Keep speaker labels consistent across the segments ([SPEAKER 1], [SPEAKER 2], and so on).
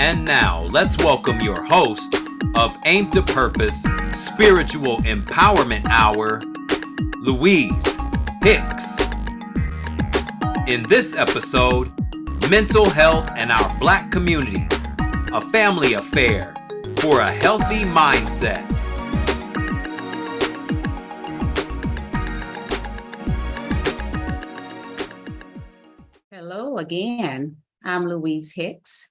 [SPEAKER 1] And now, let's welcome your host of Aim to Purpose Spiritual Empowerment Hour, Louise Hicks. In this episode, mental health and our Black community, a family affair for a healthy mindset.
[SPEAKER 2] Hello again. I'm Louise Hicks,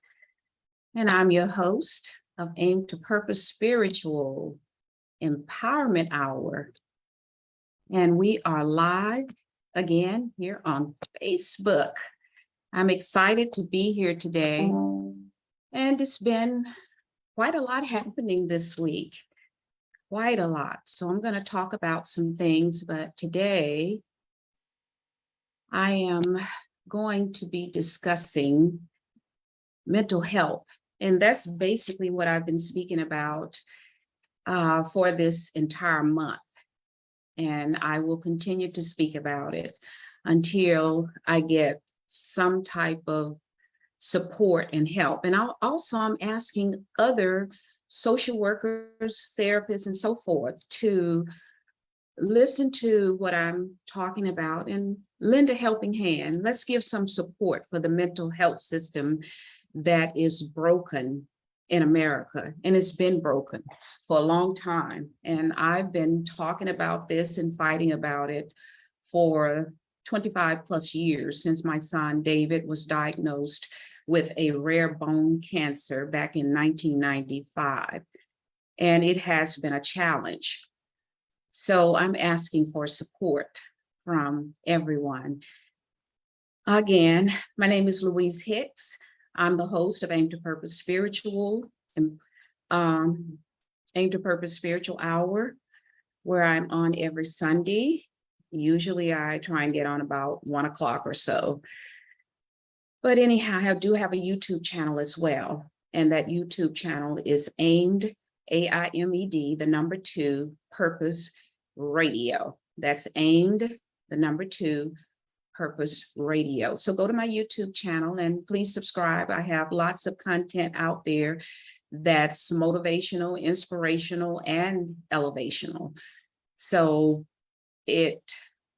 [SPEAKER 2] and I'm your host of Aim to Purpose Spiritual Empowerment Hour. And we are live again here on Facebook. I'm excited to be here today. And it's been quite a lot happening this week, quite a lot. So I'm going to talk about some things, but today I am going to be discussing mental health. And that's basically what I've been speaking about for this entire month. And I will continue to speak about it until I get some type of support and help. And I'm asking other social workers, therapists, and so forth to listen to what I'm talking about and lend a helping hand. Let's give some support for the mental health system that is broken in America, and it's been broken for a long time. And I've been talking about this and fighting about it for 25 plus years since my son David was diagnosed with a rare bone cancer back in 1995. And it has been a challenge. So I'm asking for support from everyone. Again, my name is Louise Hicks. I'm the host of Aim to Purpose Spiritual Hour, where I'm on every Sunday. Usually I try and get on about 1 o'clock or so. But anyhow, I do have a YouTube channel as well. And that YouTube channel is aimed, AIMED, the number 2, Purpose Radio. That's aimed, the number 2, Purpose Radio. So go to my YouTube channel and please subscribe. I have lots of content out there that's motivational, inspirational, and elevational. So it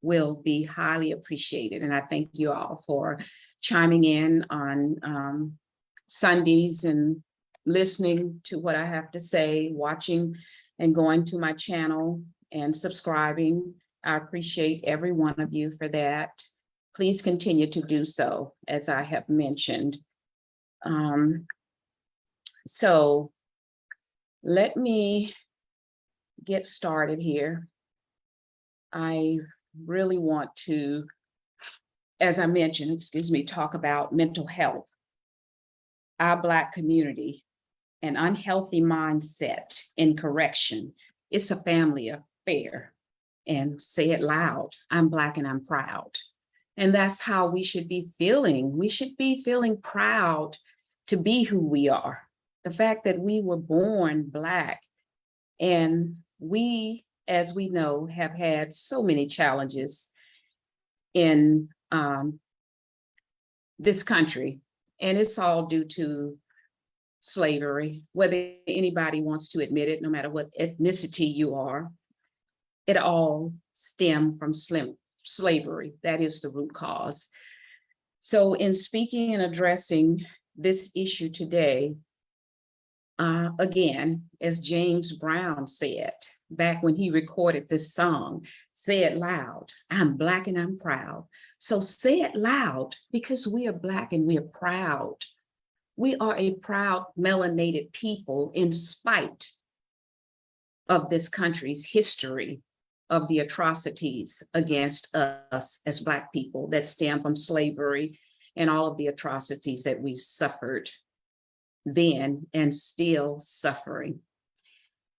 [SPEAKER 2] will be highly appreciated. And I thank you all for chiming in on Sundays and listening to what I have to say, watching and going to my channel and subscribing. I appreciate every one of you for that. Please continue to do so, as I have mentioned. So let me get started here. I really want to, as I mentioned, talk about mental health, our Black community, an unhealthy mindset in correction. It's a family affair. And say it loud, I'm Black and I'm proud. And that's how we should be feeling. We should be feeling proud to be who we are. The fact that we were born Black, and we, as we know, have had so many challenges in this country. And it's all due to slavery, whether anybody wants to admit it, no matter what ethnicity you are. It all stemmed from slavery. That is the root cause. So in speaking and addressing this issue today, again, as James Brown said, back when he recorded this song, say it loud, I'm Black and I'm proud. So say it loud, because we are Black and we are proud. We are a proud melanated people in spite of this country's history of the atrocities against us as Black people that stem from slavery and all of the atrocities that we suffered then and still suffering.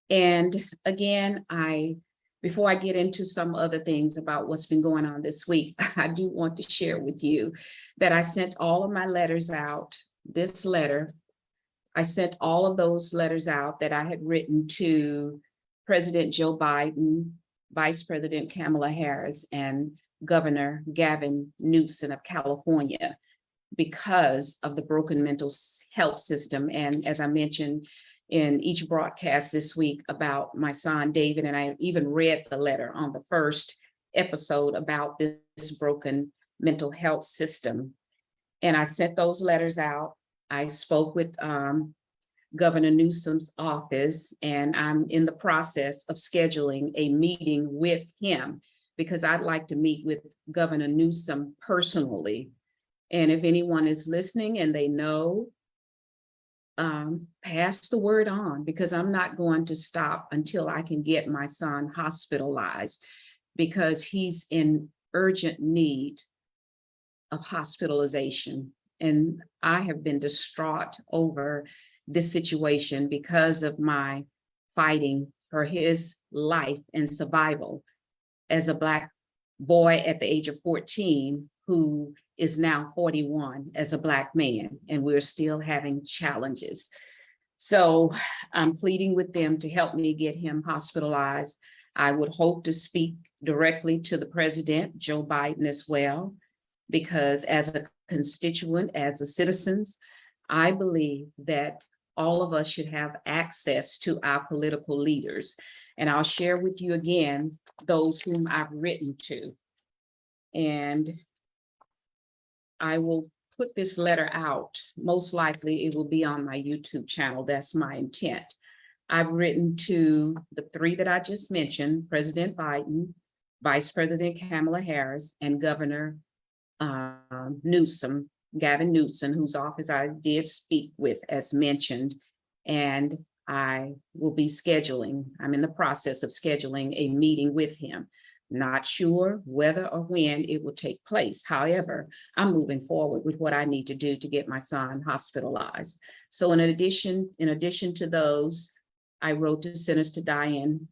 [SPEAKER 2] And again, before I get into some other things about what's been going on this week, I do want to share with you that I sent all of my letters out. I sent all of those letters out that I had written to President Joe Biden, Vice President Kamala Harris, and Governor Gavin Newsom of California. because of the broken mental health system. And as I mentioned in each broadcast this week about my son David, and I even read the letter on the first episode about this broken mental health system. And I sent those letters out. I spoke with Governor Newsom's office, and I'm in the process of scheduling a meeting with him because I'd like to meet with Governor Newsom personally. And if anyone is listening and they know, pass the word on, because I'm not going to stop until I can get my son hospitalized, because he's in urgent need of hospitalization. And I have been distraught over this situation because of my fighting for his life and survival as a Black boy at the age of 14 who is now 41 as a Black man, and we're still having challenges. So I'm pleading with them to help me get him hospitalized. I would hope to speak directly to the president, Joe Biden, as well, because as a constituent, as a citizens, I believe that all of us should have access to our political leaders. And I'll share with you again those whom I've written to. And I will put this letter out. Most likely it will be on my YouTube channel. That's my intent. I've written to the three that I just mentioned: President Biden, Vice President Kamala Harris, and Governor Newsom, Gavin Newsom, whose office I did speak with, as mentioned. And I will be I'm in the process of scheduling a meeting with him. Not sure whether or when it will take place. However, I'm moving forward with what I need to do to get my son hospitalized. So in addition to those, I wrote to Senator Dianne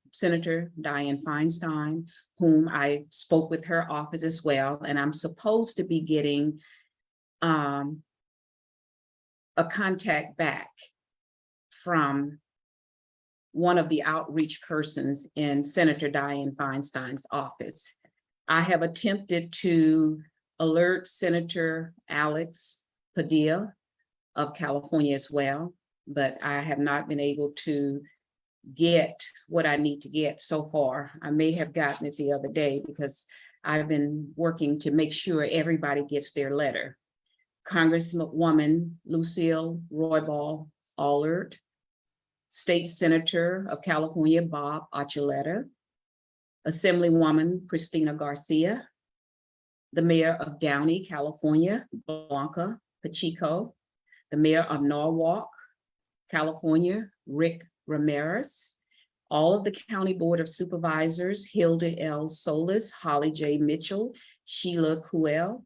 [SPEAKER 2] Feinstein, whom I spoke with her office as well. And I'm supposed to be getting a contact back from one of the outreach persons in Senator Dianne Feinstein's office. I have attempted to alert Senator Alex Padilla of California as well, but I have not been able to get what I need to get so far. I may have gotten it the other day because I've been working to make sure everybody gets their letter. Congresswoman Lucille Roybal Allard, State Senator of California, Bob Archuleta, Assemblywoman Christina Garcia, the Mayor of Downey, California, Blanca Pacheco, the Mayor of Norwalk, California, Rick Ramirez, all of the County Board of Supervisors, Hilda L. Solis, Holly J. Mitchell, Sheila Kuel,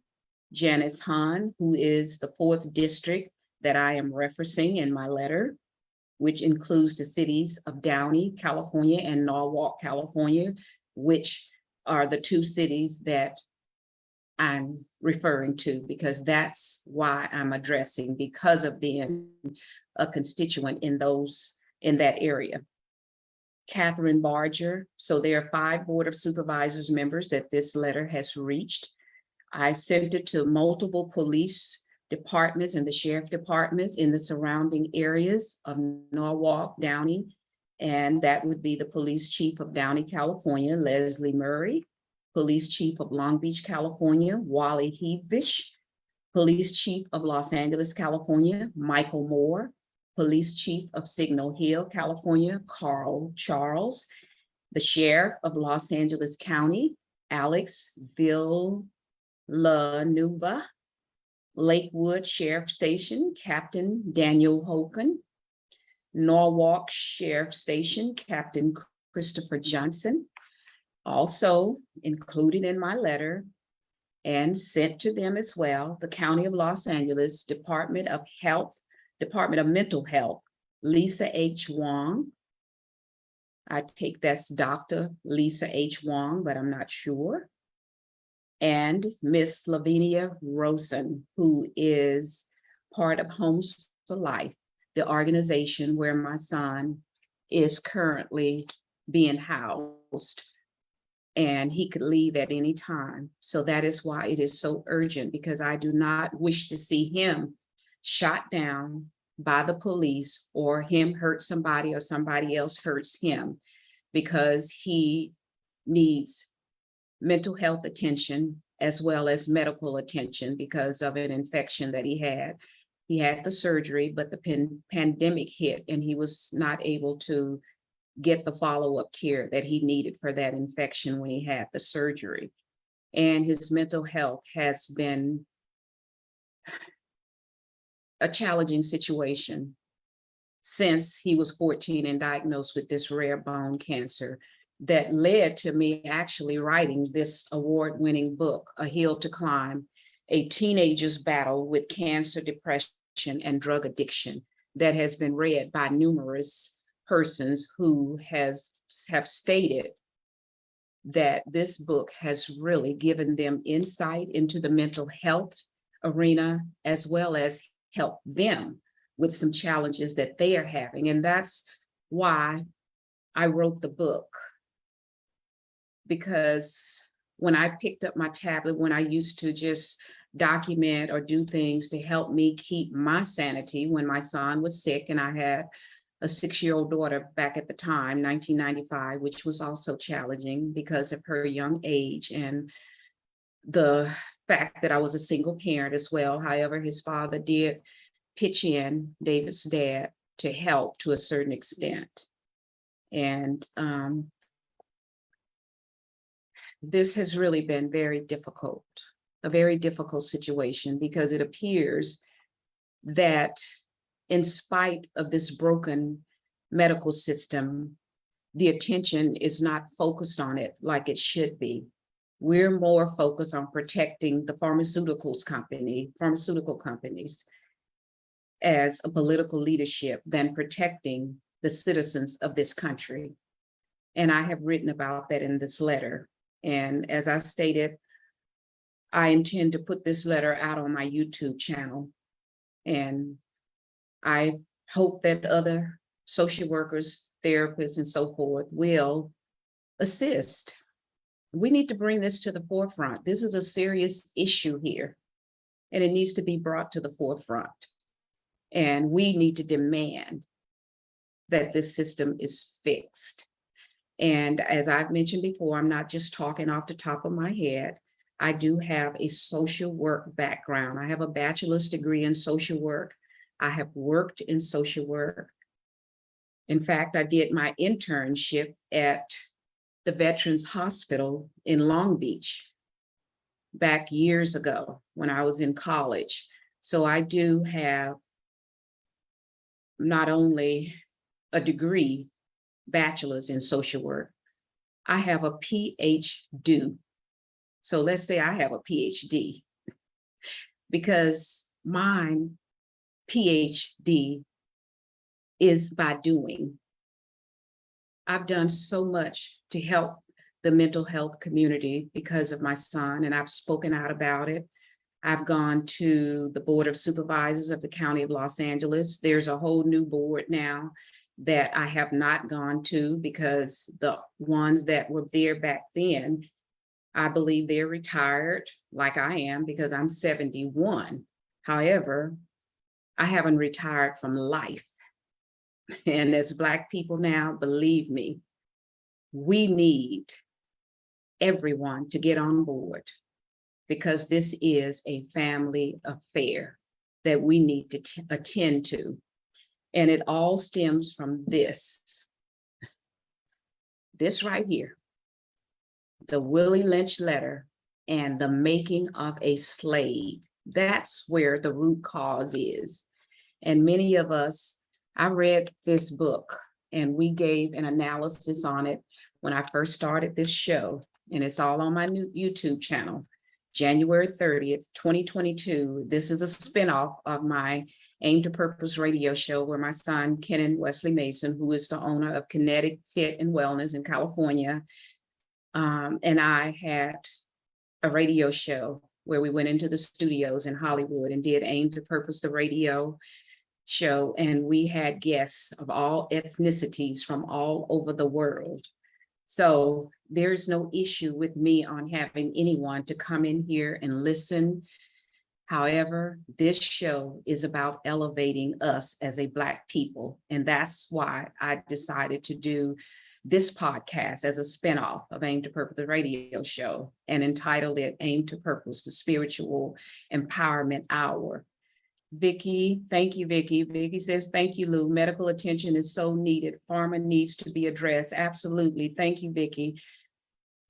[SPEAKER 2] Janice Hahn, who is the 4th district that I am referencing in my letter, which includes the cities of Downey, California, and Norwalk, California, which are the 2 cities that I'm referring to, because that's why I'm addressing, because of being a constituent in that area. Catherine Barger. So there are 5 Board of Supervisors members that this letter has reached. I sent it to multiple police departments and the sheriff departments in the surrounding areas of Norwalk, Downey, and that would be the police chief of Downey, California, Leslie Murray, police chief of Long Beach, California, Wally Heavish, police chief of Los Angeles, California, Michael Moore, police chief of Signal Hill, California, Carl Charles, the sheriff of Los Angeles County, Alex Villanueva, Lakewood Sheriff Station, Captain Daniel Hogan, Norwalk Sheriff Station, Captain Christopher Johnson. Also included in my letter and sent to them as well, the County of Los Angeles Department of Mental Health, Lisa H. Wong. I take that's Dr. Lisa H. Wong, but I'm not sure. And Miss Lavinia Rosen, who is part of Homes for Life, the organization where my son is currently being housed. and he could leave at any time. So that is why it is so urgent, because I do not wish to see him shot down by the police, or him hurt somebody, or somebody else hurts him, because he needs mental health attention as well as medical attention because of an infection that he had. He had the surgery, but the pandemic hit and he was not able to get the follow-up care that he needed for that infection when he had the surgery. And his mental health has been a challenging situation since he was 14 and diagnosed with this rare bone cancer that led to me actually writing this award-winning book, A Hill to Climb, a teenager's battle with cancer, depression, and drug addiction, that has been read by numerous persons who have stated that this book has really given them insight into the mental health arena, as well as help them with some challenges that they are having. And that's why I wrote the book, because when I picked up my tablet, when I used to just document or do things to help me keep my sanity when my son was sick, and I had a 6-year-old daughter back at the time, 1995, which was also challenging because of her young age and the fact that I was a single parent as well. However, his father did pitch in, David's dad, to help to a certain extent. And this has really been very difficult, a very difficult situation, because it appears that in spite of this broken medical system, the attention is not focused on it like it should be. We're more focused on protecting the pharmaceutical companies as a political leadership than protecting the citizens of this country. And I have written about that in this letter. And as I stated, I intend to put this letter out on my YouTube channel. And I hope that other social workers, therapists, and so forth will assist. We need to bring this to the forefront. This is a serious issue here, and it needs to be brought to the forefront. And we need to demand that this system is fixed. And as I've mentioned before, I'm not just talking off the top of my head. I do have a social work background. I have a bachelor's degree in social work. I have worked in social work. In fact, I did my internship at the Veterans Hospital in Long Beach back years ago when I was in college. So I do have not only a degree, bachelor's in social work, I have a PhD. So let's say I have a PhD, because mine PhD is by doing. I've done so much to help the mental health community because of my son, and I've spoken out about it. I've gone to the Board of Supervisors of the County of Los Angeles. There's a whole new board now that I have not gone to, because the ones that were there back then, I believe they're retired like I am, because I'm 71. However, I haven't retired from life. And as Black people now, believe me, we need everyone to get on board, because this is a family affair that we need to attend to. And it all stems from this right here, the Willie Lynch letter and the making of a slave. That's where the root cause is. And many of us, I read this book and we gave an analysis on it when I first started this show, and it's all on my new YouTube channel, January 30th, 2022. This is a spinoff of my Aim to Purpose radio show, where my son, Kenan Wesley Mason, who is the owner of Kinetic Fit and Wellness in California, and I had a radio show where we went into the studios in Hollywood and did Aim to Purpose, the radio show. And we had guests of all ethnicities from all over the world. So there's no issue with me on having anyone to come in here and listen. However, this show is about elevating us as a Black people. And that's why I decided to do this podcast as a spinoff of Aim to Purpose, the radio show, and entitled it Aim to Purpose, the Spiritual Empowerment Hour. Vicky, thank you, Vicky. Vicky says, thank you, Lou. Medical attention is so needed. Pharma needs to be addressed. Absolutely. Thank you, Vicky.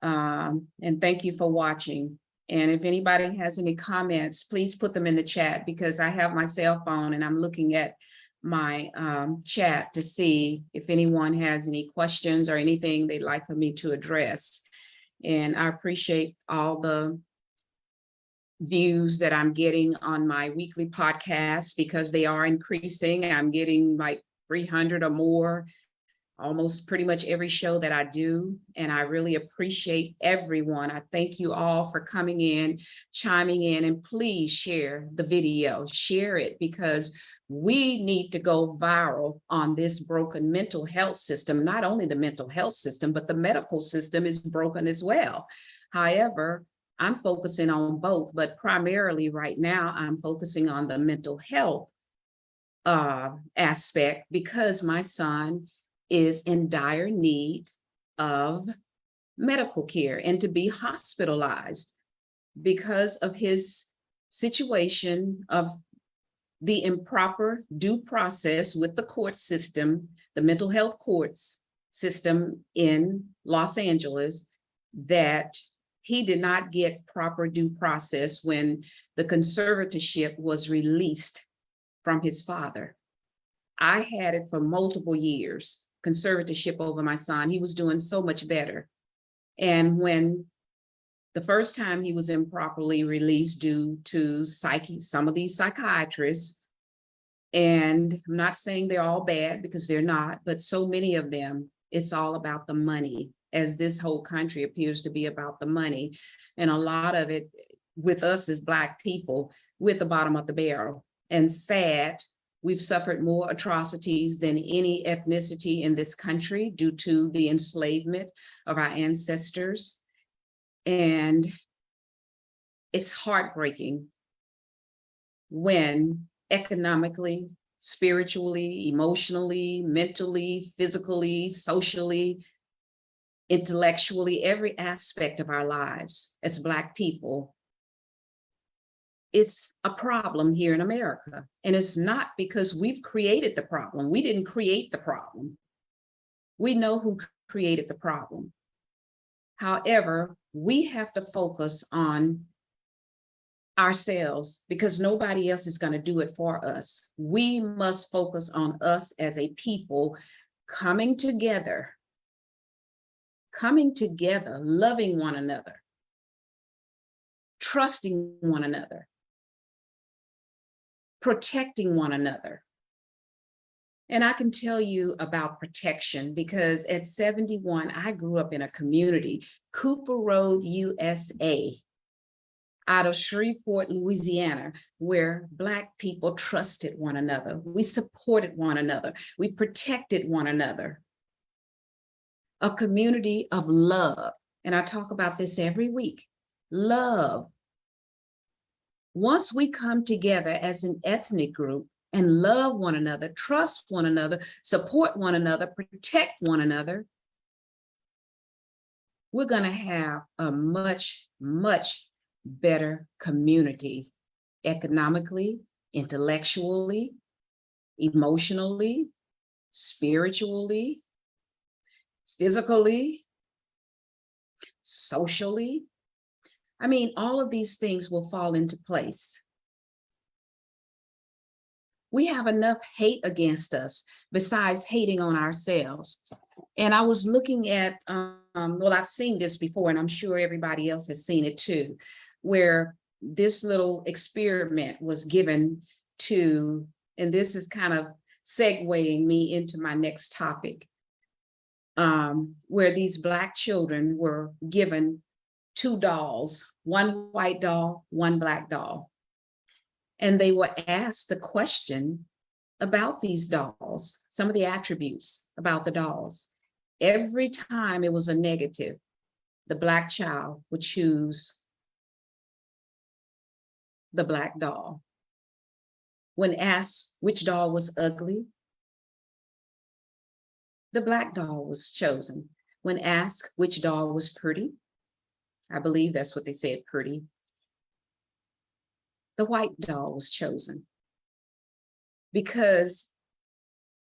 [SPEAKER 2] And thank you for watching. And if anybody has any comments, please put them in the chat, because I have my cell phone and I'm looking at my chat to see if anyone has any questions or anything they'd like for me to address. And I appreciate all the views that I'm getting on my weekly podcast, because they are increasing. I'm getting like 300 or more, almost pretty much every show that I do. And I really appreciate everyone. I thank you all for coming in, chiming in, and please share the video, share it, because we need to go viral on this broken mental health system. Not only the mental health system, but the medical system is broken as well. However, I'm focusing on both, but primarily right now, I'm focusing on the mental health aspect, because my son is in dire need of medical care and to be hospitalized because of his situation of the improper due process with the court system, the mental health courts system in Los Angeles, that he did not get proper due process when the conservatorship was released from his father. I had it for multiple years, conservatorship over my son. He was doing so much better. And when the first time he was improperly released due to some of these psychiatrists, and I'm not saying they're all bad, because they're not, but so many of them, it's all about the money, as this whole country appears to be about the money. And a lot of it with us as Black people, with the bottom of the barrel. And sad, we've suffered more atrocities than any ethnicity in this country due to the enslavement of our ancestors. And it's heartbreaking when economically, spiritually, emotionally, mentally, physically, socially, intellectually, every aspect of our lives as Black people, it's a problem here in America. And it's not because we've created the problem. We didn't create the problem. We know who created the problem. However, we have to focus on ourselves, because nobody else is going to do it for us. We must focus on us as a people coming together, loving one another, trusting one another, protecting one another. And I can tell you about protection, because at 71, I grew up in a community, Cooper Road, USA, out of Shreveport, Louisiana, where Black people trusted one another. We supported one another. We protected one another. A community of love. And I talk about this every week. Love. Once we come together as an ethnic group and love one another, trust one another, support one another, protect one another, we're going to have a much, much better community, economically, intellectually, emotionally, spiritually, physically, socially. I mean, all of these things will fall into place. We have enough hate against us besides hating on ourselves. And I was looking at, well, I've seen this before, and I'm sure everybody else has seen it too, where this little experiment was given to, and this is kind of segueing me into my next topic, where these Black children were given two dolls, one white doll, one Black doll. And they were asked the question about these dolls, some of the attributes about the dolls. Every time it was a negative, the Black child would choose the Black doll. When asked which doll was ugly, the Black doll was chosen. When asked which doll was pretty, I believe that's what they said, pretty, the white doll was chosen. Because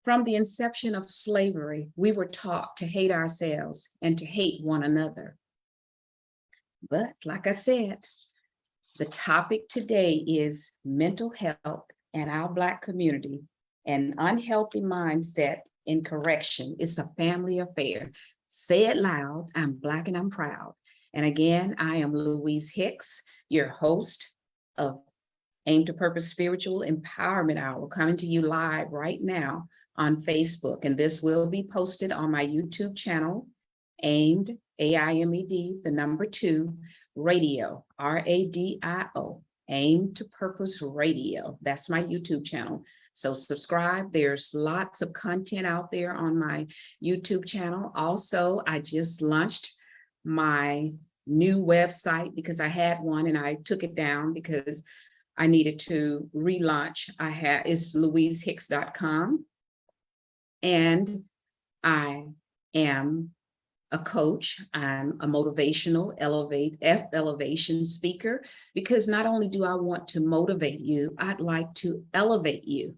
[SPEAKER 2] from the inception of slavery, we were taught to hate ourselves and to hate one another. But like I said, the topic today is mental health and our Black community, an unhealthy mindset in correction. It's a family affair. Say it loud, I'm Black and I'm proud. And again, I am Louise Hicks, your host of Aim to Purpose Spiritual Empowerment Hour, coming to you live right now on Facebook. And this will be posted on my YouTube channel, Aimed, AIMED, the number 2, Radio, RADIO, Aim to Purpose Radio. That's my YouTube channel. So subscribe. There's lots of content out there on my YouTube channel. Also, I just launched my new website because I had one and I took it down because I needed to relaunch. It's louisehicks.com. And I am a coach. I'm a motivational elevation speaker, because not only do I want to motivate you, I'd like to elevate you.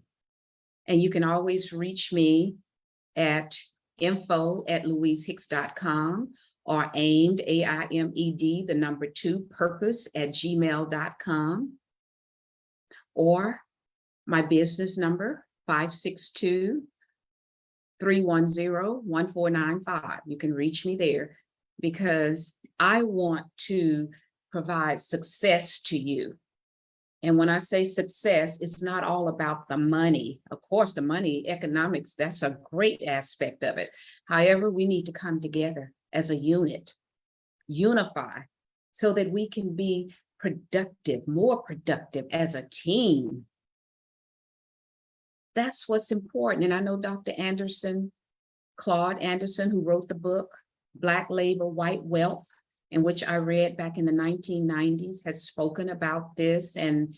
[SPEAKER 2] And you can always reach me at info@louisehicks.com or aimed, AIMED, the number 2, purpose @gmail.com, or my business number, 562-310-1495. You can reach me there because I want to provide success to you. And when I say success, it's not all about the money. Of course, the money, economics, that's a great aspect of it. However, we need to come together as a unit, unify, so that we can be productive, more productive as a team. That's what's important. And I know Dr. Anderson, Claude Anderson, who wrote the book, Black Labor, White Wealth, in which I read back in the 1990s, has spoken about this, and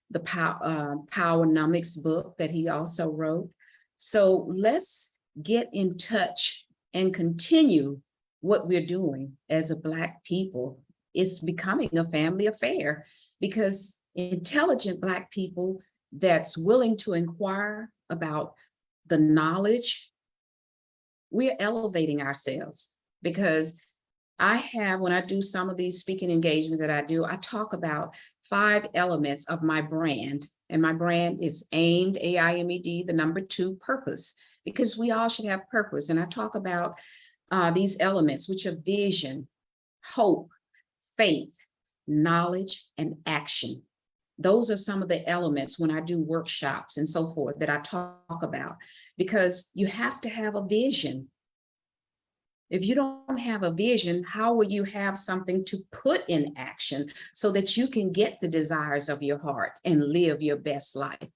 [SPEAKER 2] the Powernomics book that he also wrote. So let's get in touch and continue what we're doing as a Black people. It's becoming a family affair, because intelligent Black people that's willing to inquire about the knowledge, we're elevating ourselves. Because when I do some of these speaking engagements that I do, I talk about 5 elements of my brand. And my brand is aimed, AIMED, the number 2, purpose, because we all should have purpose. And I talk about these elements, which are vision, hope, faith, knowledge, and action. Those are some of the elements when I do workshops and so forth that I talk about, because you have to have a vision. If you don't have a vision, how will you have something to put in action so that you can get the desires of your heart and live your best life?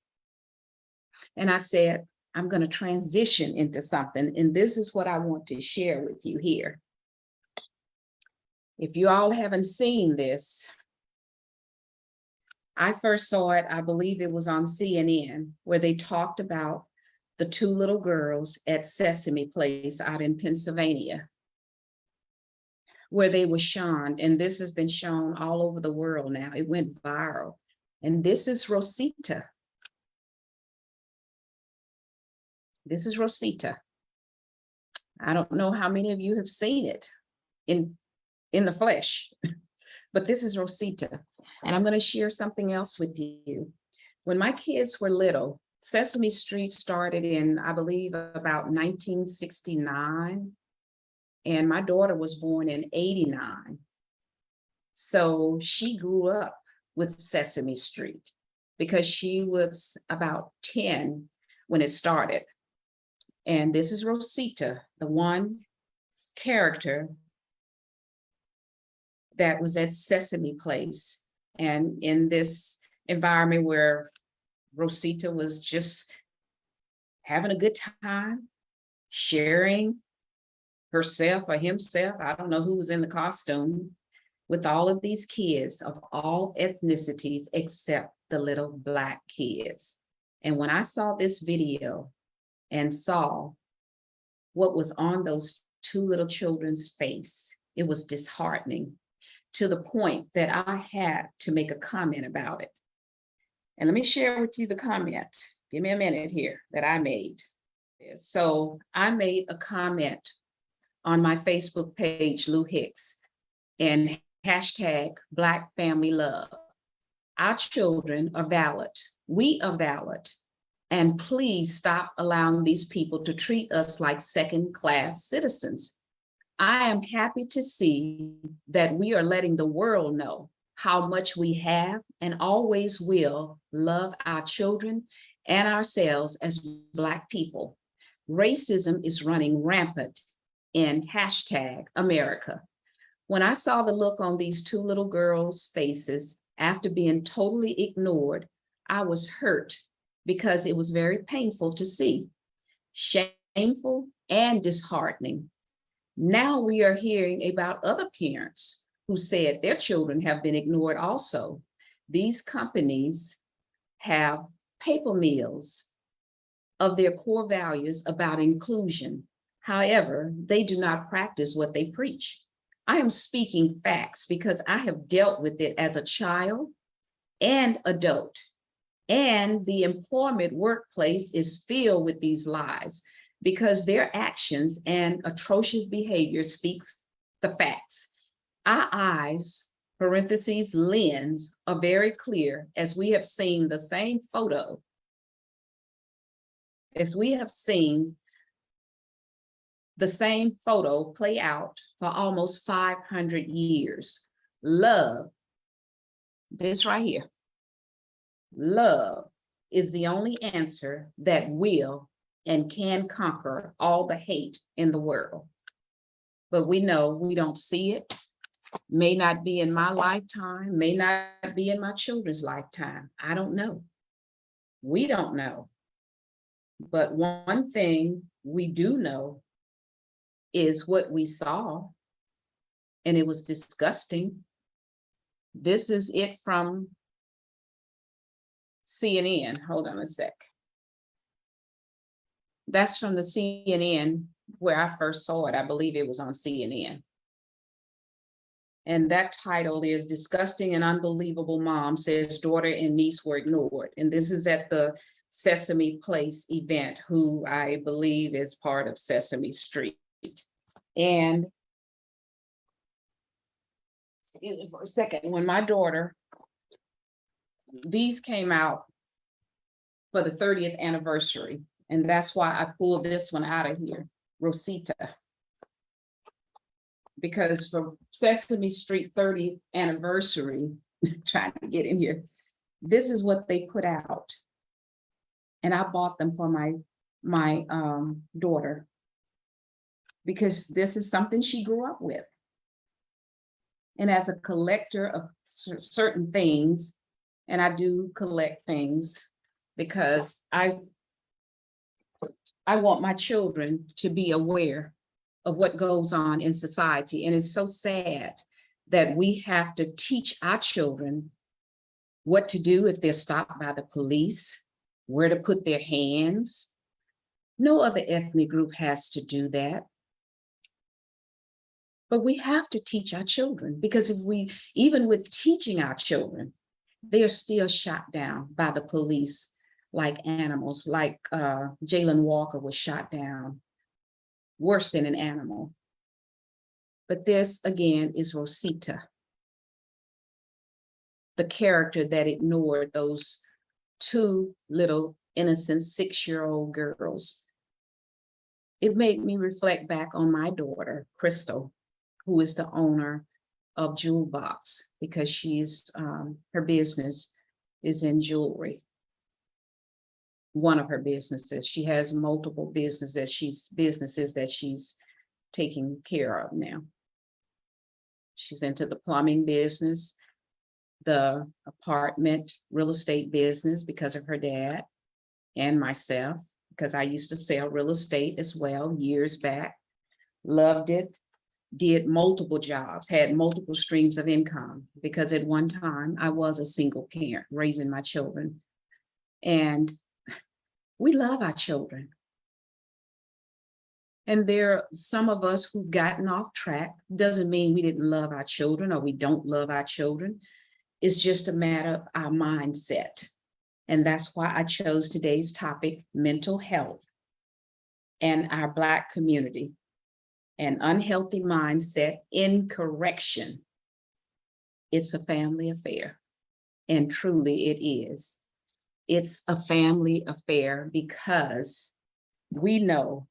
[SPEAKER 2] And I said, I'm going to transition into something, and this is what I want to share with you here. If you all haven't seen this, I first saw it, I believe it was on CNN, where they talked about the 2 little girls at Sesame Place out in Pennsylvania, where they were shown, and this has been shown all over the world now. It went viral. And this is Rosita. This is Rosita. I don't know how many of you have seen it in the flesh, but this is Rosita. And I'm going to share something else with you. When my kids were little, Sesame Street started in, I believe, about 1969. And my daughter was born in 89. So she grew up with Sesame Street because she was about 10 when it started. And this is Rosita, the one character that was at Sesame Place. And in this environment where Rosita was just having a good time, sharing herself or himself, I don't know who was in the costume, with all of these kids of all ethnicities except the little Black kids. And when I saw this video and saw what was on those two little children's face, it was disheartening to the point that I had to make a comment about it. And let me share with you the comment. Give me a minute here that I made. So I made a comment on my Facebook page, Lou Hicks, and hashtag Black Family Love. Our children are valid. We are valid. And please stop allowing these people to treat us like second-class citizens. I am happy to see that we are letting the world know how much we have and always will love our children and ourselves as Black people. Racism is running rampant in hashtag America. When I saw the look on these two little girls' faces after being totally ignored, I was hurt because it was very painful to see, shameful and disheartening. Now we are hearing about other parents who said their children have been ignored also. These companies have paper mills of their core values about inclusion. However, they do not practice what they preach. I am speaking facts because I have dealt with it as a child and adult. And the employment workplace is filled with these lies because their actions and atrocious behavior speaks the facts. Our eyes, parentheses, lens, are very clear as we have seen the same photo, play out for almost 500 years. Love, this right here, love is the only answer that will and can conquer all the hate in the world. But we know we don't see it, may not be in my lifetime, may not be in my children's lifetime. I don't know. We don't know. But one thing we do know is what we saw, and it was disgusting. This is it from CNN. Hold on a sec. That's from the CNN where I first saw it. I believe it was on CNN. And that title is Disgusting and Unbelievable Mom Says Daughter and Niece Were Ignored. And this is at the Sesame Place event, who I believe is part of Sesame Street. And excuse me for a second, when my daughter, these came out for the 30th anniversary. And that's why I pulled this one out of here, Rosita. Because for Sesame Street 30th anniversary, trying to get in here, this is what they put out. And I bought them for my daughter, because this is something she grew up with. And as a collector of certain things, and I do collect things because I want my children to be aware of what goes on in society. And it's so sad that we have to teach our children what to do if they're stopped by the police, where to put their hands. No other ethnic group has to do that. But we have to teach our children, because if we, even with teaching our children, they are still shot down by the police like animals, like Jalen Walker was shot down, worse than an animal. But this, again, is Rosita, the character that ignored those two little innocent 6-year-old girls. It made me reflect back on my daughter, Crystal, who is the owner of Jewel Box, because she's her business is in jewelry. One of her businesses. She has multiple businesses that she's taking care of now. She's into the plumbing business, the apartment real estate business because of her dad and myself, because I used to sell real estate as well years back. loved it, did multiple jobs, had multiple streams of income, because at one time I was a single parent raising my children. And we love our children. And there are some of us who've gotten off track. Doesn't mean we didn't love our children or we don't love our children. It's just a matter of our mindset. And that's why I chose today's topic, mental health and our Black community. An unhealthy mindset in correction. It's a family affair. And truly it is. It's a family affair because we know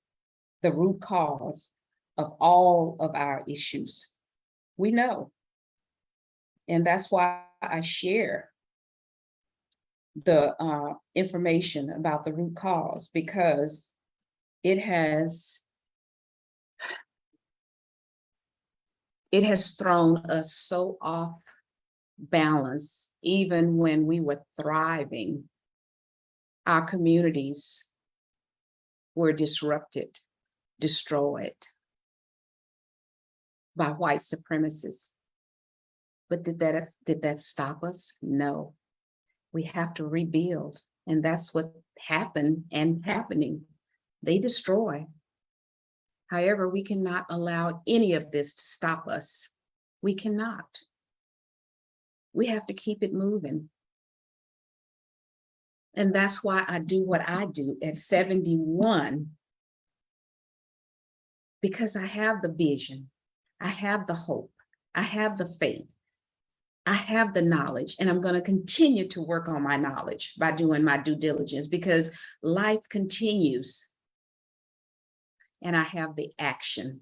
[SPEAKER 2] the root cause of all of our issues. We know. And that's why I share the information about the root cause, because it has thrown us so off balance. Even when we were thriving, our communities were disrupted, destroyed by white supremacists. But did that stop us? No. We have to rebuild. And that's what happened and happening. They destroy. However, we cannot allow any of this to stop us. We cannot. We have to keep it moving. And that's why I do what I do at 71, because I have the vision, I have the hope, I have the faith, I have the knowledge, and I'm going to continue to work on my knowledge by doing my due diligence, because life continues. And I have the action.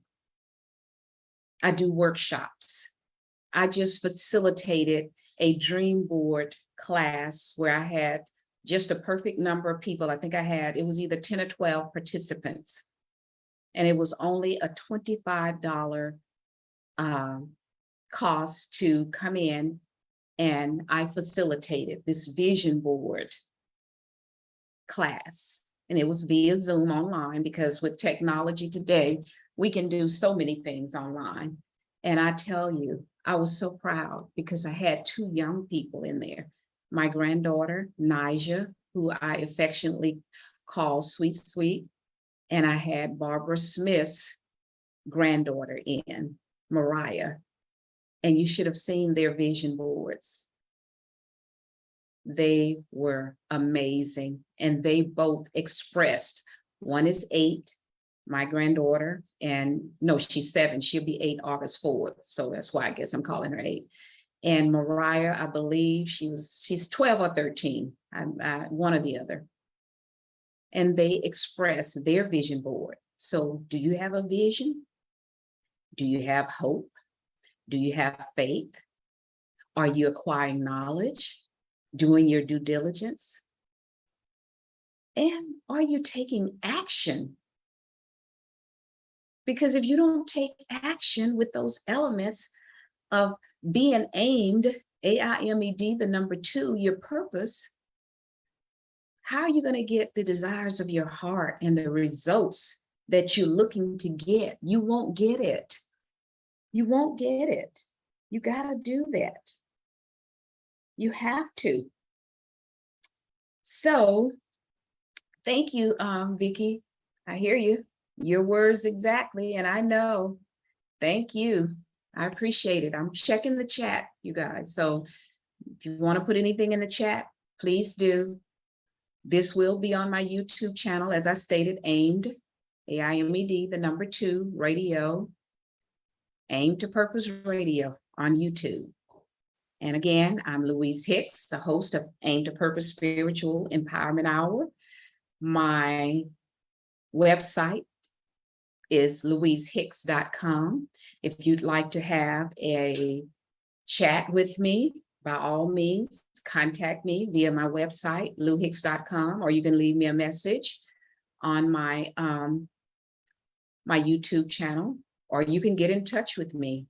[SPEAKER 2] I do workshops. I just facilitated a dream board class where I had just a perfect number of people. I think it was either 10 or 12 participants. And it was only a $25 cost to come in, and I facilitated this vision board class. And it was via Zoom online, because with technology today, we can do so many things online. And I tell you, I was so proud because I had two young people in there. My granddaughter, Nija, who I affectionately call Sweet Sweet, and I had Barbara Smith's granddaughter in, Mariah. And you should have seen their vision boards. They were amazing. And they both expressed, one is 8, my granddaughter, and no, she's 7. She'll be 8 August 4th. So that's why I guess I'm calling her 8. And Mariah, I believe she's 12 or 13, one or the other. And they expressed their vision board. So do you have a vision? Do you have hope? Do you have faith? Are you acquiring knowledge? Doing your due diligence? And are you taking action? Because if you don't take action with those elements of being aimed, AIMED, the number 2, your purpose, how are you going to get the desires of your heart and the results that you're looking to get? You won't get it. You won't get it. You got to do that. You have to. So thank you, Vicki. I hear you. Your words exactly. And I know. Thank you. I appreciate it. I'm checking the chat, you guys. So if you want to put anything in the chat, please do. This will be on my YouTube channel, as I stated, AIMED, AIMED, the number 2, radio, Aim to Purpose Radio on YouTube. And again, I'm Louise Hicks, the host of Aim to Purpose Spiritual Empowerment Hour. My website is louisehicks.com. If you'd like to have a chat with me, by all means, contact me via my website, louhicks.com, or you can leave me a message on my my YouTube channel, or you can get in touch with me,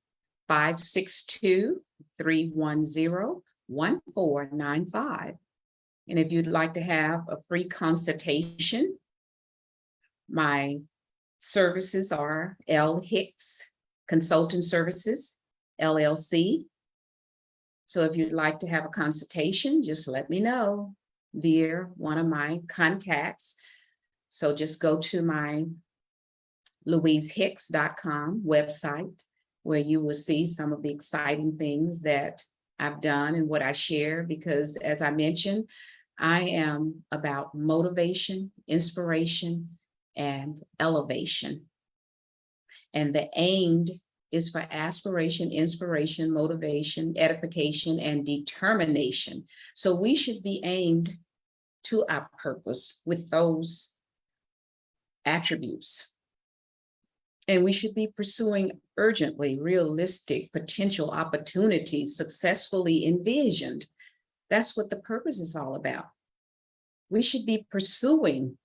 [SPEAKER 2] 562-310-1495. And if you'd like to have a free consultation, my services are L. Hicks Consulting Services, LLC. So if you'd like to have a consultation, just let me know via one of my contacts. So just go to my louisehicks.com website, where you will see some of the exciting things that I've done and what I share, because as I mentioned, I am about motivation, inspiration, and elevation. And the aim is for aspiration, inspiration, motivation, edification, and determination. So we should be aimed to our purpose with those attributes. And we should be pursuing urgently realistic potential opportunities successfully envisioned. That's what the purpose is all about. We should be pursuing.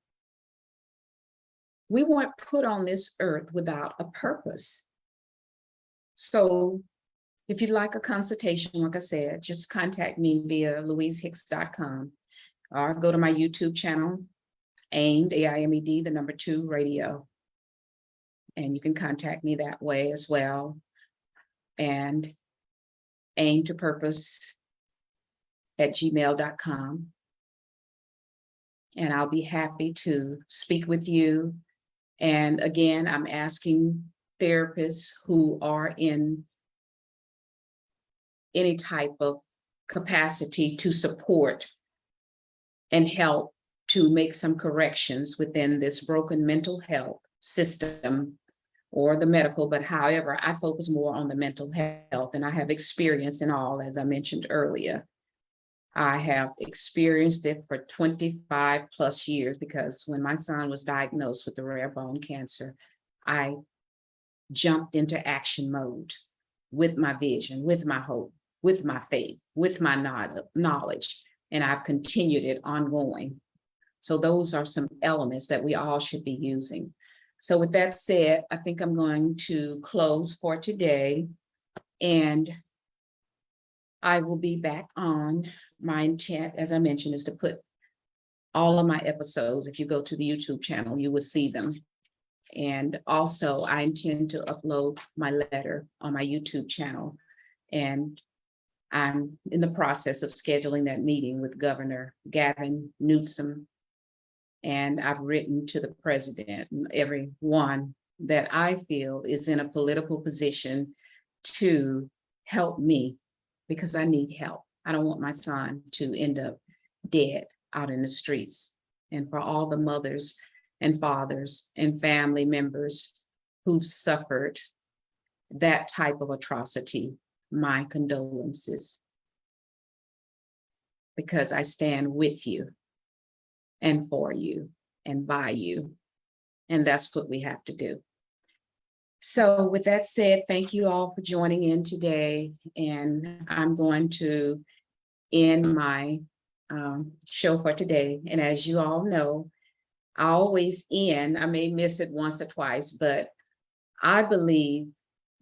[SPEAKER 2] We weren't put on this earth without a purpose. So if you'd like a consultation, like I said, just contact me via louisehicks.com or go to my YouTube channel, AIMED, AIMED, the number 2 radio. And you can contact me that way as well. And aim to purpose at gmail.com. And I'll be happy to speak with you. And again, I'm asking therapists who are in any type of capacity to support and help to make some corrections within this broken mental health system or the medical, but however, I focus more on the mental health, and I have experience in all, as I mentioned earlier. I have experienced it for 25 plus years, because when my son was diagnosed with the rare bone cancer, I jumped into action mode with my vision, with my hope, with my faith, with my knowledge, and I've continued it ongoing. So those are some elements that we all should be using. So with that said, I think I'm going to close for today, and I will be back on. My intent, as I mentioned, is to put all of my episodes. If you go to the YouTube channel, you will see them. And also I intend to upload my letter on my YouTube channel. And I'm in the process of scheduling that meeting with Governor Gavin Newsom. And I've written to the president and everyone that I feel is in a political position to help me, because I need help. I don't want my son to end up dead out in the streets. And for all the mothers and fathers and family members who've suffered that type of atrocity, my condolences, because I stand with you and for you and by you. And that's what we have to do. So with that said, thank you all for joining in today. And I'm going to end my show for today. And as you all know, I always end, I may miss it once or twice, but I believe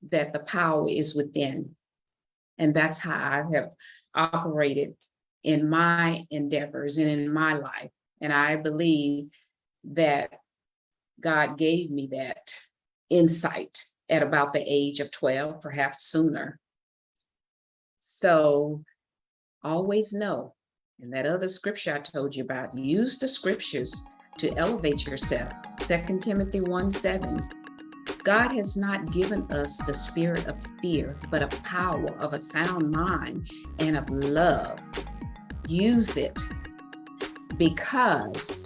[SPEAKER 2] that the power is within. And that's how I have operated in my endeavors and in my life. And I believe that God gave me that insight at about the age of 12, perhaps sooner. So always know, and that other scripture I told you about, use the scriptures to elevate yourself. 2 Timothy 1:7. God has not given us the spirit of fear, but of power, of a sound mind, and of love. Use it, because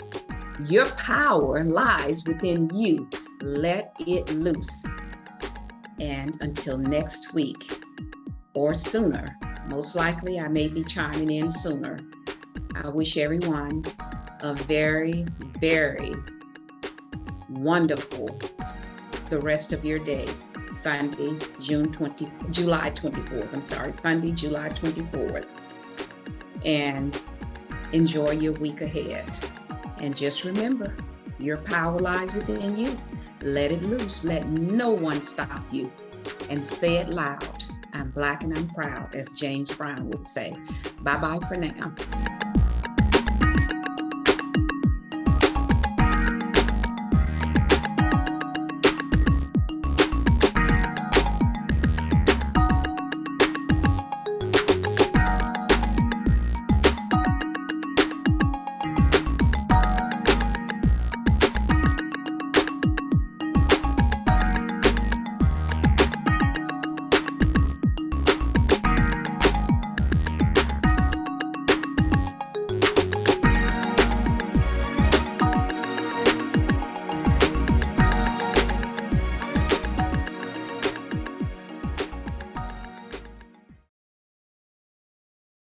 [SPEAKER 2] your power lies within you. Let it loose. And until next week or sooner, most likely I may be chiming in sooner, I wish everyone a very, very wonderful the rest of your day. Sunday, July 24th. Sunday, July 24th. And enjoy your week ahead. And just remember, your power lies within you. Let it loose. Let no one stop you. And say it loud. I'm Black and I'm proud, as James Brown would say. Bye-bye for now.